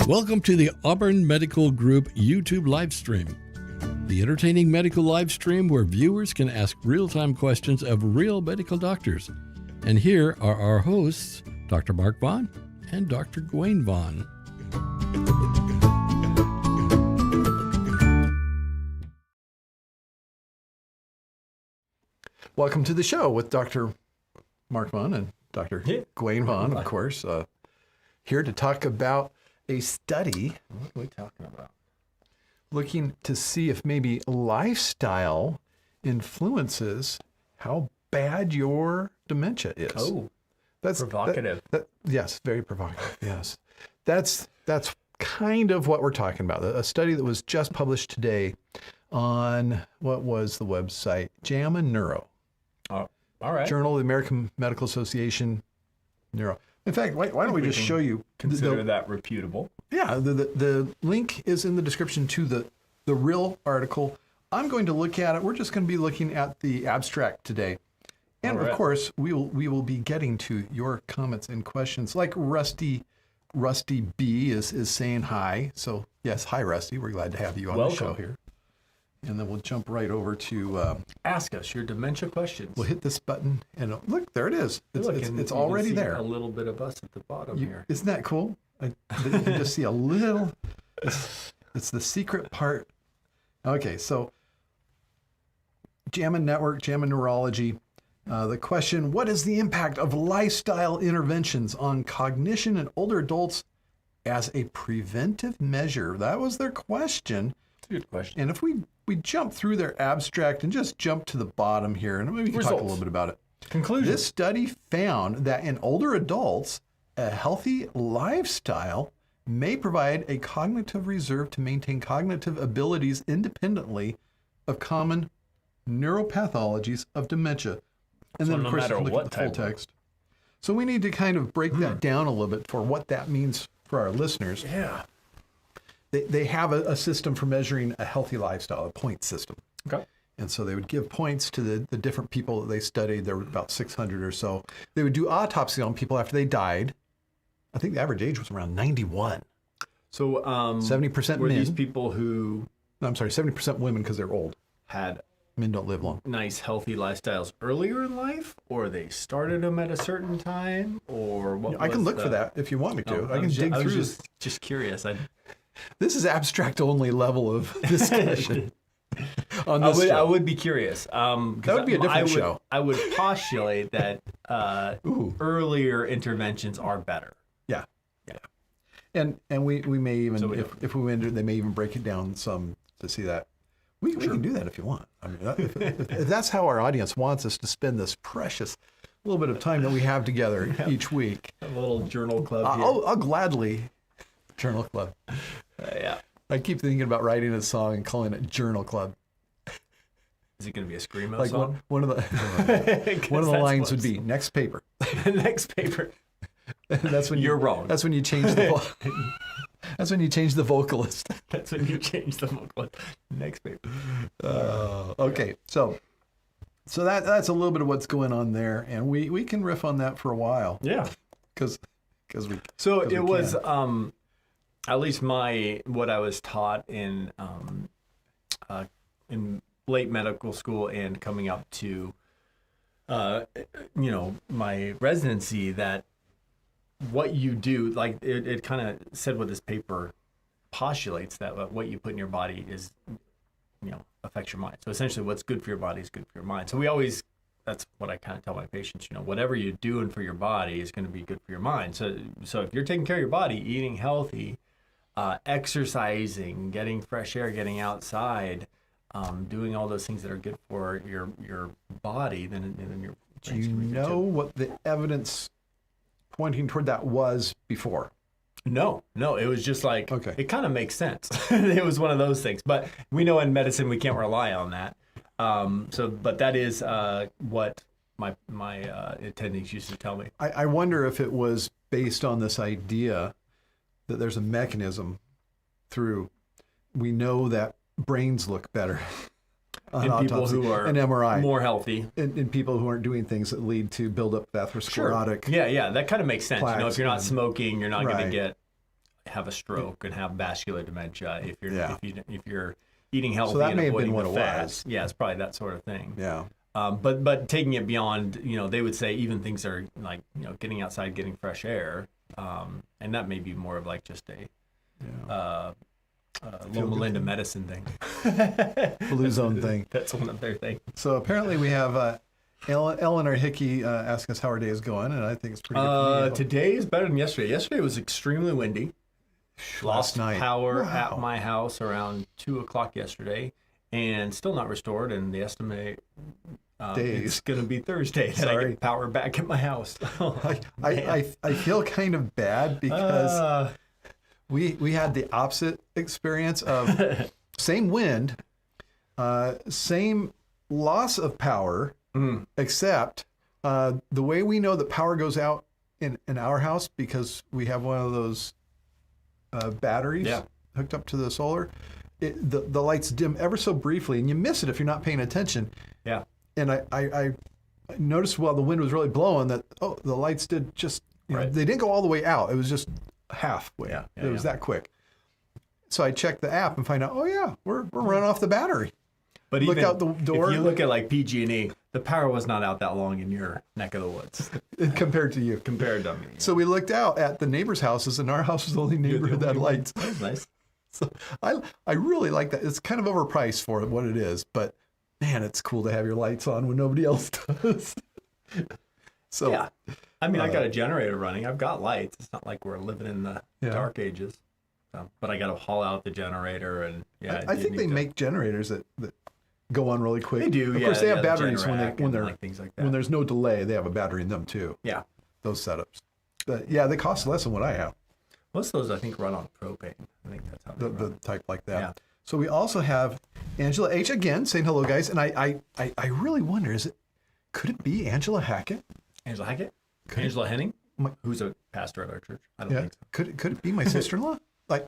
Welcome to the Auburn Medical Group YouTube live stream, the entertaining medical live stream where viewers can ask real-time questions of real medical doctors. And here are our hosts, Dr. Mark Vaughn and Dr. Gwen Vaughn. Welcome to the show with Dr. Mark Vaughn and Dr. Gwen Vaughn, of course, here to talk about a study. What are we talking about? Looking to see if maybe lifestyle influences how bad your dementia is. Oh, that's provocative. Yes, very provocative. Yes, that's kind of what we're talking about. A study that was just published today on, what was the website? JAMA Neuro. Oh, all right. Journal of the American Medical Association Neuro. In fact, why don't we just show you? Consider that reputable. Yeah, the link is in the description to the real article. I'm going to look at it. We're just going to be looking at the abstract today. And of course, we will be getting to your comments and questions. Like Rusty B is saying hi. So yes, hi Rusty. We're glad to have you on the show here. And then we'll jump right over to ask us your dementia questions. We'll hit this button and look, there it is. It's already there. A little bit of us at the bottom here. Isn't that cool? You can just see a little. It's the secret part. Okay, so JAMA Network, JAMA Neurology. The question: what is the impact of lifestyle interventions on cognition in older adults as a preventive measure? That was their question. That's a good question. And if we jump through their abstract and just jump to the bottom here, and maybe we can talk a little bit about it. Conclusion. This study found that in older adults, a healthy lifestyle may provide a cognitive reserve to maintain cognitive abilities independently of common neuropathologies of dementia. And then, of course, you can look at the full text. So we need to kind of break that down a little bit for what that means for our listeners. Yeah. They have a system for measuring a healthy lifestyle, a point system. Okay. And so they would give points to the different people that they studied. There were about 600 or so. They would do autopsy on people after they died. I think the average age was around 91. So 70% were men. These people who... No, I'm sorry, 70% women because they're old. Had men don't live long. Nice, healthy lifestyles earlier in life, or they started them at a certain time, or what? I can look for that if you want me to. I can dig through. I was just curious. This is abstract only level of discussion. On this I would be curious. That would be a different show. I would postulate that earlier interventions are better. Yeah. And we may even, if we enter, they may even break it down some to see that. We can do that if you want. I mean, if that's how our audience wants us to spend this precious little bit of time that we have together each week. A little journal club here. I'll gladly journal club. Yeah. I keep thinking about writing a song and calling it Journal Club. Is it going to be a screamo song? One of the lines would be next paper. Next paper. That's when you're wrong. That's when you change the. That's when you change the vocalist. That's when you change the vocalist. Next paper. Okay, so that's a little bit of what's going on there, and we can riff on that for a while. Yeah, because we. So it was at least what I was taught in late medical school and coming up to my residency, that what you do, like it kind of said what this paper postulates, that what you put in your body is, affects your mind. So essentially what's good for your body is good for your mind. So that's what I kind of tell my patients, whatever you're doing for your body is going to be good for your mind. So if you're taking care of your body, eating healthy, exercising, getting fresh air, getting outside, doing all those things that are good for your body, then your do you know what the evidence pointing toward that was before? No, it was just like, okay. It kind of makes sense. It was one of those things, but we know in medicine we can't rely on that. But that is what my attendees used to tell me. I wonder if it was based on this idea that there's a mechanism through, we know that brains look better in people who are an MRI more healthy, in people who aren't doing things that lead to buildup of atherosclerotic. Sure. Yeah, that kind of makes sense. If you're not smoking, you're not going to get have a stroke and have vascular dementia if you're Yeah. if you're eating healthy So that and may have been avoiding what the it fat. was. Yeah, it's probably that sort of thing. Yeah. But taking it beyond, they would say even things are like, getting outside, getting fresh air, and that may be more of like just a Loma Linda medicine thing. Blue zone thing. That's one of their things. So apparently we have Eleanor Hickey asking us how our day is going, and I think it's pretty good. Today is better than yesterday. Yesterday was extremely windy. Lost night. power Wow. at my house around 2:00 yesterday, and still not restored. And the estimate Days. it's going to be Thursday that I Sorry. get power back at my house. I feel kind of bad because we had the opposite experience of same wind, same loss of power, except the way we know that power goes out in our house, because we have one of those batteries hooked up to the solar, the lights dim ever so briefly, and you miss it if you're not paying attention. Yeah. And I noticed while the wind was really blowing that, the lights did just, Right. they didn't go all the way out. It was just halfway. Yeah, It was that quick. So I checked the app and find out, we're running off the battery. But Look even out the door. If you look at like PG&E, the power was not out that long in your neck of the woods Compared to you. compared to me. So we looked out at the neighbors' houses, and our house was the only neighborhood that had lights. That's nice. So I really like that. It's kind of overpriced for what it is, but man, it's cool to have your lights on when nobody else does. So Yeah. I mean, I got a generator running. I've got lights. It's not like we're living in the dark ages. So, but I got to haul out the generator, and I think they make generators that go on really quick. They do. Of course, they have batteries Generac when and they're like things like that. when there's no delay. They have a battery in them too. Yeah. Those setups. But yeah, they cost less than what I have. Most of those I think run on propane. I think that's how they The run. type like that. Yeah. So we also have Angela H again saying hello, guys. And I really wonder, could it be Angela Hackett? Angela Hackett, Angela Henning, who's a pastor at our church. I don't think so. Could it be my sister-in-law? Like,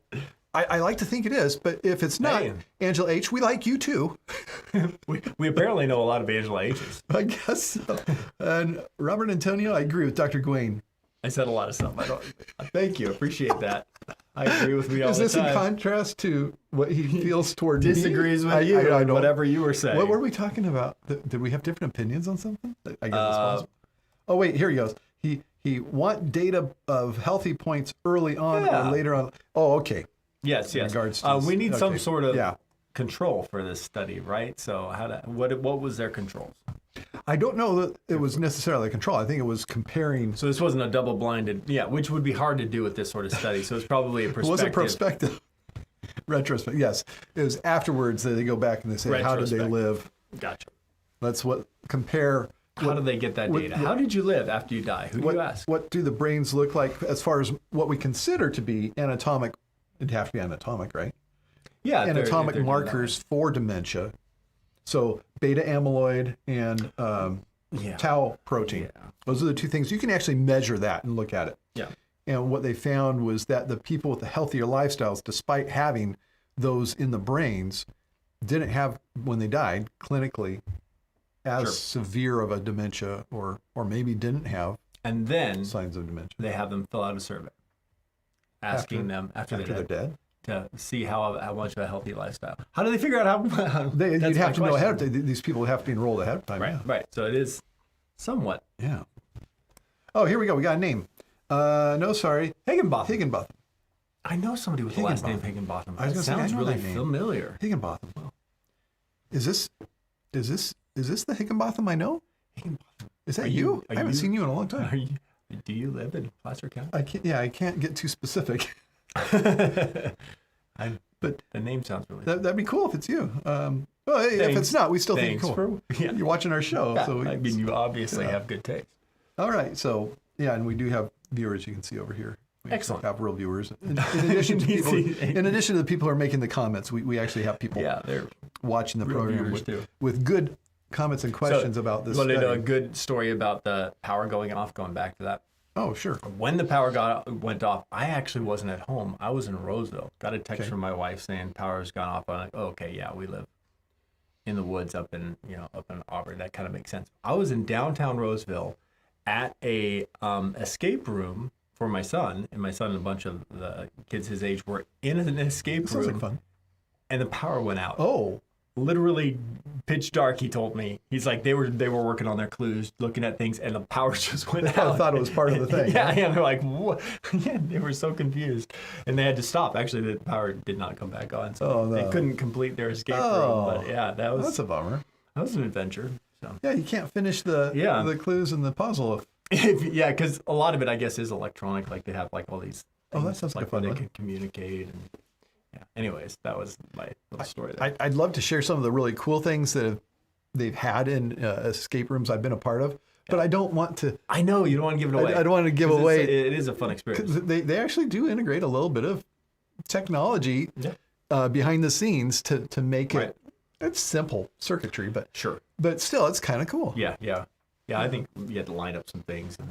I like to think it is, but if it's not Angela H, we like you too. We apparently know a lot of Angela H's. I guess so. And Robert Antonio, I agree with Dr. Gawain. I said a lot of stuff. I don't. Thank you. Appreciate that. I agree with me all Is the this time. in contrast to what he feels toward me? Disagrees with I you don't- on whatever you were saying. What were we talking about? Did we have different opinions on something? I guess it's possible. Oh wait, here he goes. He want data of healthy points early on or later on. Oh, okay. Yes. regards to We need some okay. sort of Yeah. control for this study, right? So what was their controls? I don't know that it was necessarily control. I think it was comparing. So this wasn't a double-blinded, which would be hard to do with this sort of study. So it's probably a It perspective. was a prospective. Retrospect. Yes, it was afterwards that they go back and they say, how did they Retrospect. live? Gotcha. Let's compare. How do they get that data? How did you live after you die? Who do you ask? What do the brains look like as far as what we consider to be anatomic? It'd have to be anatomic, right? Yeah, Anatomic they're doing markers for dementia. So beta amyloid and tau protein. Yeah. Those are the two things. You can actually measure that and look at it. Yeah. And what they found was that the people with the healthier lifestyles, despite having those in the brains, didn't have, when they died clinically, as severe of a dementia or maybe didn't have And then signs of dementia. they have them fill out a survey asking them after they're dead. to see how much of a healthy lifestyle. How do they figure out how? You'd that's have my to know ahead of question. time. These people have to be enrolled ahead of time. Right, Yeah. right. So it is somewhat Yeah. Oh, here we go. We got a name. No, sorry. Higginbotham. Higginbotham. I know somebody with the last name Higginbotham. I was That gonna say, I sounds know really that name. familiar. Higginbotham. Well, is this the Higginbotham I know? Higginbotham. Is that Are you? I haven't you- seen you in a long time. Do you live in Placer County? I can't get too specific. But the name sounds really. that'd be cool if it's you. Well, hey, if Thanks. it's not, we still think Thanks it's cool. for- You're watching our show, Yeah, so I mean, you obviously have good taste. all right. So yeah, and we do have viewers you can see over here. We Excellent. have real viewers. In addition to people, in addition to the people who are making the comments, we actually have people Yeah, they're watching the real program viewers too. with good comments and questions about this You want to know a study. good story about the power going off? Going back to that. Oh, sure. When the power went off, I actually wasn't at home. I was in Roseville. Got a text from my wife saying power's gone off. I'm like, oh, okay, yeah, we live in the woods up in Auburn. That kind of makes sense. I was in downtown Roseville at a escape room for my son, and a bunch of the kids his age were in an escape room. Sounds like fun. And the power went out. Oh. Literally pitch dark, he told me. He's like, they were working on their clues, looking at things, and the power just went out. I thought it was part of the thing. Yeah, and they're like, what? Yeah, they were so confused. And they had to stop. Actually, the power did not come back on, so they couldn't complete their escape room. But yeah, that's a bummer. That was an adventure. So. Yeah, you can't finish the clues in the puzzle. Yeah, because a lot of it, I guess, is electronic. Like they have like all these things, that sounds like where fun. they can communicate. And yeah. Anyways, that was my little story there. I'd love to share some of the really cool things that they've had in escape rooms I've been a part of, but I don't want to. I know you don't want to give it away. I don't want to give away. It is a fun experience. They actually do integrate a little bit of technology behind the scenes to make it. It's simple circuitry, but sure. But still, it's kind of cool. Yeah. I think you had to line up some things and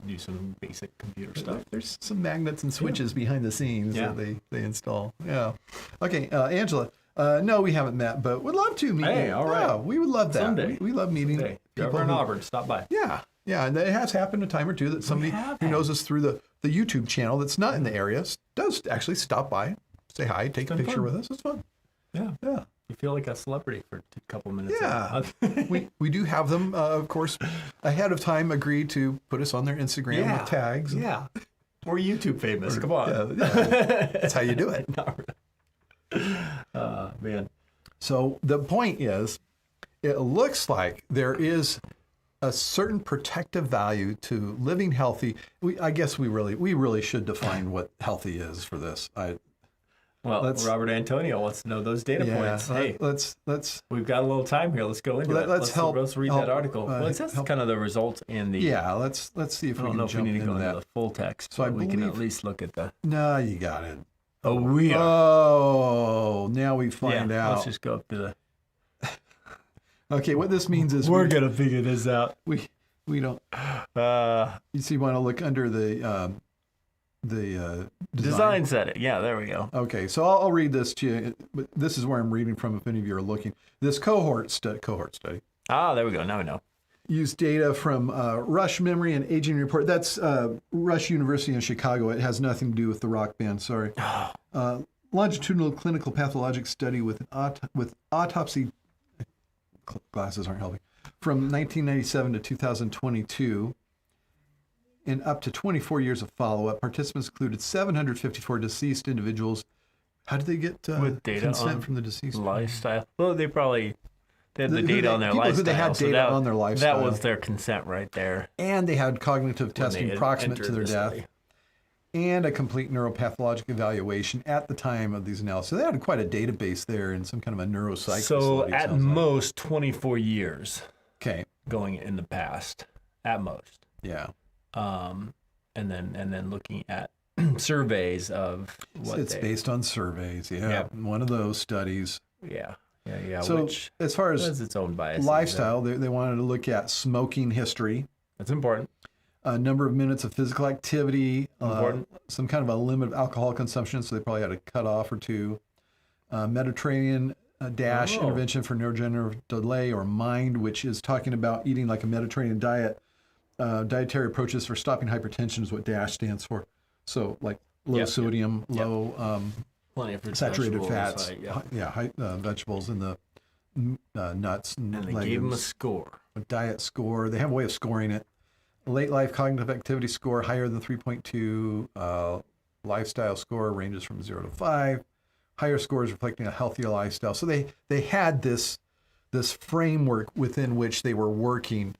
do some basic computer stuff. There's some magnets and switches behind the scenes that they install. Yeah. Okay, Angela. No, we haven't met, but would love to meet. Hey, you. all right. Yeah, we would love that. Someday. We love meeting Someday. people Over in Auburn, stop by. Yeah, and it has happened a time or two that somebody who knows us through the YouTube channel that's not in the area does actually stop by, say hi, take a picture with us. It's fun. Yeah. You feel like a celebrity for a couple minutes. Yeah. we do have them, of course, ahead of time agree to put us on their Instagram with tags. Yeah. We're YouTube famous. Come on. Yeah. That's how you do it. Man. So the point is, it looks like there is a certain protective value to living healthy. I guess we really should define what healthy is for this. Robert Antonio wants to know those data points. Hey, let's. We've got a little time here. Let's go into it. Let's read that article. Well, it says kind of the results in the. Yeah, let's see if we can jump into that. The full text. So we can at least look at the. No, you got it. Oh, we are. Oh, now we find out. Let's just go up to the. Okay, what this means is we're gonna figure this out. We don't. You see, want to look under the design setting. Yeah, there we go. Okay, so I'll read this to you. This is where I'm reading from if any of you are looking. This cohort study. There we go. Now we know. Used data from Rush Memory and Aging Report. That's Rush University in Chicago. It has nothing to do with the rock band, sorry. Longitudinal clinical pathologic study with autopsy, glasses aren't helping, from 1997 to 2022. In up to 24 years of follow-up, participants included 754 deceased individuals. How did they get with data consent on from the deceased? Lifestyle. Well, they had the data on their people lifestyle. Who they had data on their lifestyle. That was their consent right there. And they had cognitive testing proximate to their death. Study. And a complete neuropathologic evaluation at the time of these analyses. So they had quite a database there and some kind of a neuropsych. So at most 24 years. Okay. Going in the past, at most. Yeah. And then looking at surveys of what it's based on surveys. Yeah. Yep. One of those studies. Yeah. So which as far as has its own bias, lifestyle, they wanted to look at smoking history. That's important. A number of minutes of physical activity. Important. Some kind of a limit of alcohol consumption, so they probably had a cutoff or two. Mediterranean DASH intervention for neurodegenerative delay or MIND, which is talking about eating like a Mediterranean diet. Dietary approaches for stopping hypertension is what DASH stands for. So like low sodium, low plenty of fruits, saturated fats, high, vegetables and the nuts and they legumes. gave them a score. A diet score. They have a way of scoring it. Late life cognitive activity score higher than 3.2. Lifestyle score ranges from 0 to 5. Higher scores reflecting a healthier lifestyle. So they had this framework within which they were working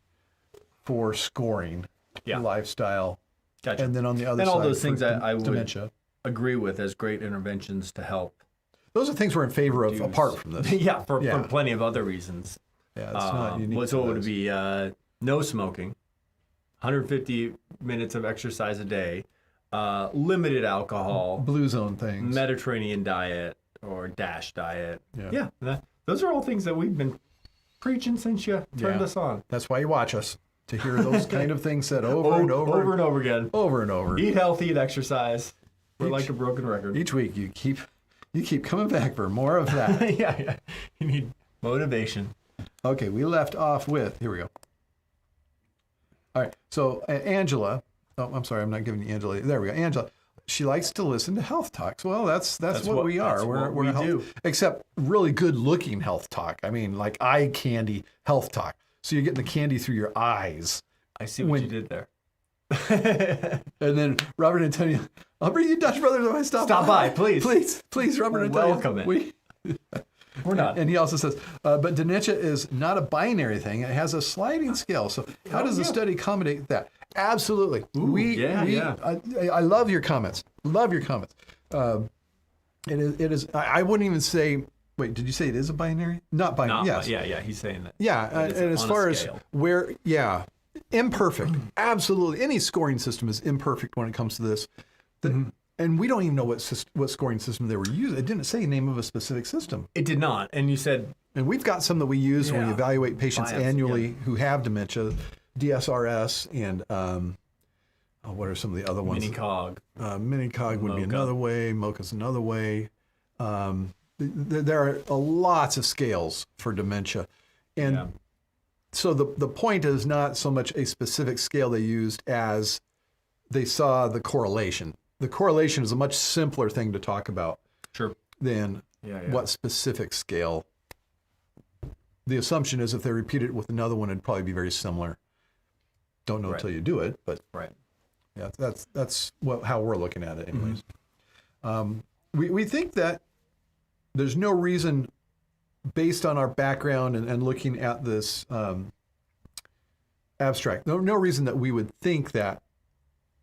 for scoring lifestyle. Gotcha. And then on the other side, all those things I would dementia. Agree with as great interventions to help. Those are things we're in favor of apart from this. For plenty of other reasons. Yeah, it's not unique. So it would be no smoking, 150 minutes of exercise a day, limited alcohol, blue zone things, Mediterranean diet or DASH diet. Those are all things that we've been preaching since you turned us on. That's why you watch us, to hear those kind of things said over and over again. Over and over. Eat healthy, eat exercise. We're like a broken record. Each week you keep coming back for more of that. Yeah. You need motivation. Okay, we left off with, here we go. All right, so Angela Oh, I'm sorry, I'm not giving you Angela. There we go, Angela. She likes to listen to health talks. Well, that's what we are. We're we do. Except really good looking health talk. I mean, like eye candy health talk. So you're getting the candy through your eyes. I see what you did there. And then Robert Antonio, I'll bring you Dutch Brothers when I stop by, please. Please, Robert Antonio. Welcome it. We're not. And he also says, but dementia is not a binary thing. It has a sliding scale. So how does the study accommodate that? Absolutely. I love your comments. Love your comments. It is. I wouldn't even say. Wait, did you say it is a binary? Not binary. Yes. Yeah. He's saying that. Yeah, and as far as where, imperfect. Absolutely, any scoring system is imperfect when it comes to this. And we don't even know what scoring system they were using. It didn't say the name of a specific system. It did not. And you said. And we've got some that we use when we evaluate patients annually who have dementia. DSRS and what are some of the other ones? Minicog. Minicog would be another way. MoCA's another way. There are lots of scales for dementia. And so the point is not so much a specific scale they used as they saw the correlation. The correlation is a much simpler thing to talk about than what specific scale. The assumption is if they repeated it with another one, it'd probably be very similar. Don't know until you do it, but yeah, that's how we're looking at it anyways. We think that there's no reason, based on our background and looking at this abstract, no reason that we would think that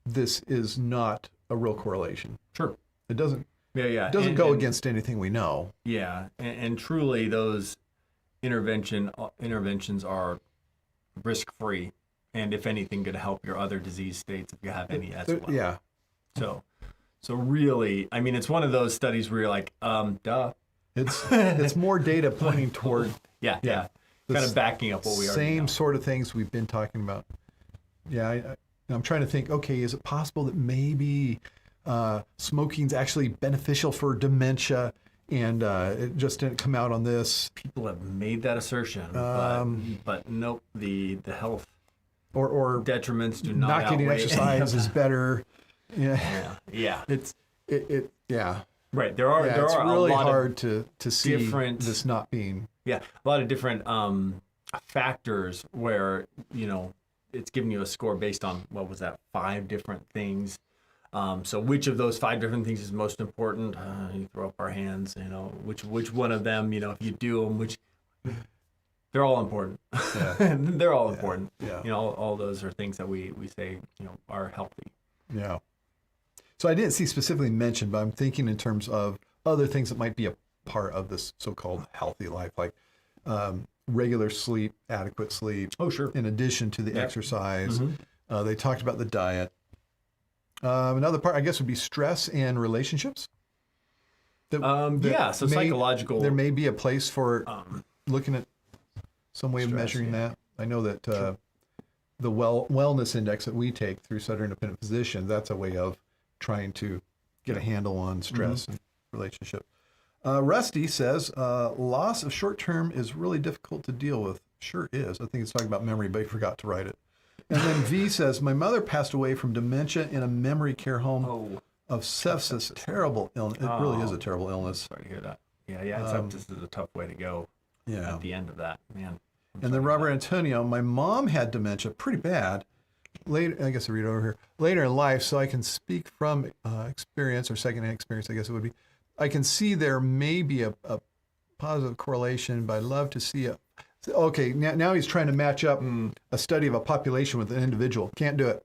this is not a real correlation. Sure. It doesn't it doesn't go against anything we know. Yeah, and truly those interventions are risk-free. And if anything, going to help your other disease states if you have any as well. Yeah. So really, I mean, it's one of those studies where you're like, duh. It's more data pointing toward kind of backing up what we already know. Same sort of things we've been talking about. Yeah, I'm trying to think. Okay, is it possible that maybe smoking's actually beneficial for dementia? And it just didn't come out on this. People have made that assertion, but nope. The health. Or detriments do not getting exercise is better. Yeah. It's right. There are it's a really lot hard to see different, this not being a lot of different factors where it's giving you a score based on what was that 5 different things. So which of those 5 different things is most important? You throw up our hands. Which one of them? If you do them, which. They're all important. Yeah. They're all important. Yeah. All those are things that we say, are healthy. Yeah. So I didn't see specifically mentioned, but I'm thinking in terms of other things that might be a part of this so-called healthy life, like regular sleep, adequate sleep. Oh, sure. In addition to the exercise. They talked about the diet. Another part, I guess, would be stress and relationships. So psychological. There may be a place for looking at some way of measuring that. I know that the wellness index that we take through Sutter Independent Physicians, that's a way of trying to get a handle on stress and relationship. Rusty says, loss of short term is really difficult to deal with. Sure is. I think it's talking about memory, but he forgot to write it. And then V says, my mother passed away from dementia in a memory care home of sepsis. Terrible illness. It really is a terrible illness. Sorry to hear that. Sepsis is a tough way to go. At the end of that, man. And then Robert Antonio, my mom had dementia, pretty bad. Later, I guess I read it over here. Later in life, so I can speak from experience or secondhand experience, I guess it would be. I can see there may be a positive correlation, but I'd love to see it. Okay, now he's trying to match up a study of a population with an individual. Can't do it.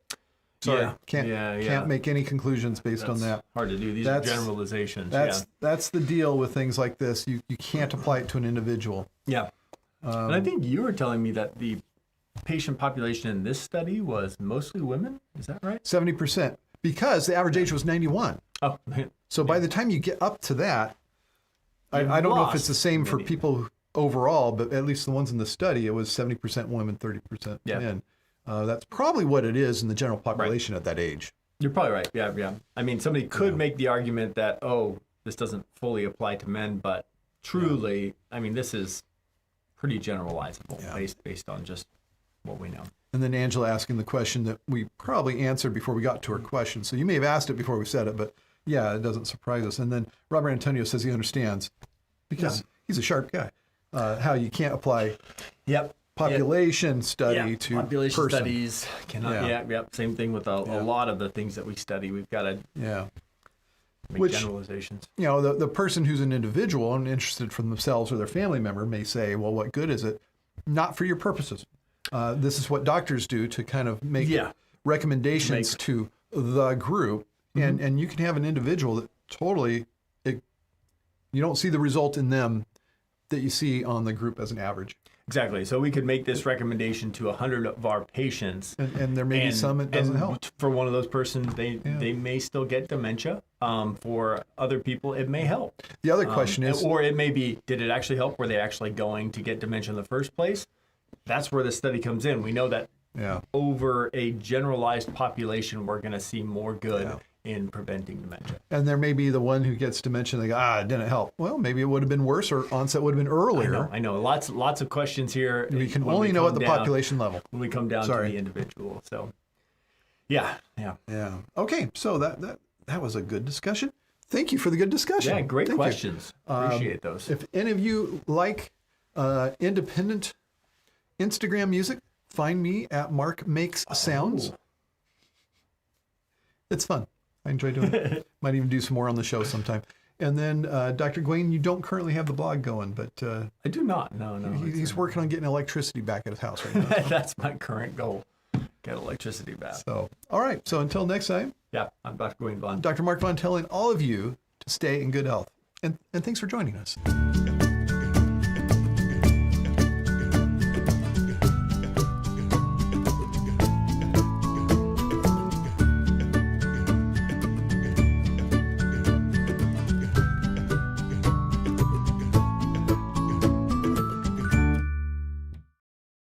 Sorry, can't make any conclusions based on that. Hard to do. These are generalizations. That's the deal with things like this. You can't apply it to an individual. Yeah. And I think you were telling me that the patient population in this study was mostly women. Is that right? 70%, because the average age was 91. Oh, man. So by the time you get up to that, I don't know if it's the same for people overall, but at least the ones in the study, it was 70% women, 30% men. That's probably what it is in the general population at that age. You're probably right. Yeah. I mean, somebody could make the argument that, this doesn't fully apply to men, but truly, I mean, this is pretty generalizable based on just what we know. And then Angela asking the question that we probably answered before we got to her question. So you may have asked it before we said it, but yeah, it doesn't surprise us. And then Robert Antonio says he understands because he's a sharp guy, how you can't apply population study to population person. studies cannot. Same thing with a lot of the things that we study. We've got to make generalizations. You know, the person who's an individual and interested for themselves or their family member may say, well, what good is it? Not for your purposes. This is what doctors do to kind of make recommendations to the group. And you can have an individual that totally, you don't see the result in them that you see on the group as an average. Exactly. So we could make this recommendation to 100 of our patients. And there may be some it doesn't help. For one of those persons, they may still get dementia. For other people, it may help. The other question is... Or it may be, did it actually help? Were they actually going to get dementia in the first place? That's where the study comes in. We know that over a generalized population, we're going to see more good in preventing dementia. And there may be the one who gets dementia, they go, it didn't help. Well, maybe it would have been worse or onset would have been earlier. I know. Lots of questions here. We can only know at the population level. When we come down to the individual. So, yeah. Okay, so that was a good discussion. Thank you for the good discussion. Yeah, great questions. Appreciate those. If any of you like independent Instagram music, find me at Mark Makes Sounds. It's fun. I enjoy doing it. Might even do some more on the show sometime. And then, Dr. Gwaine, you don't currently have the blog going, but... I do not. No. He's working on getting electricity back at his house right now. So. That's my current goal. Get electricity back. So, all right. So until next time. Yeah, I'm Dr. Gwaine Vaughn. Dr. Mark Vaughn telling all of you to stay in good health. And thanks for joining us.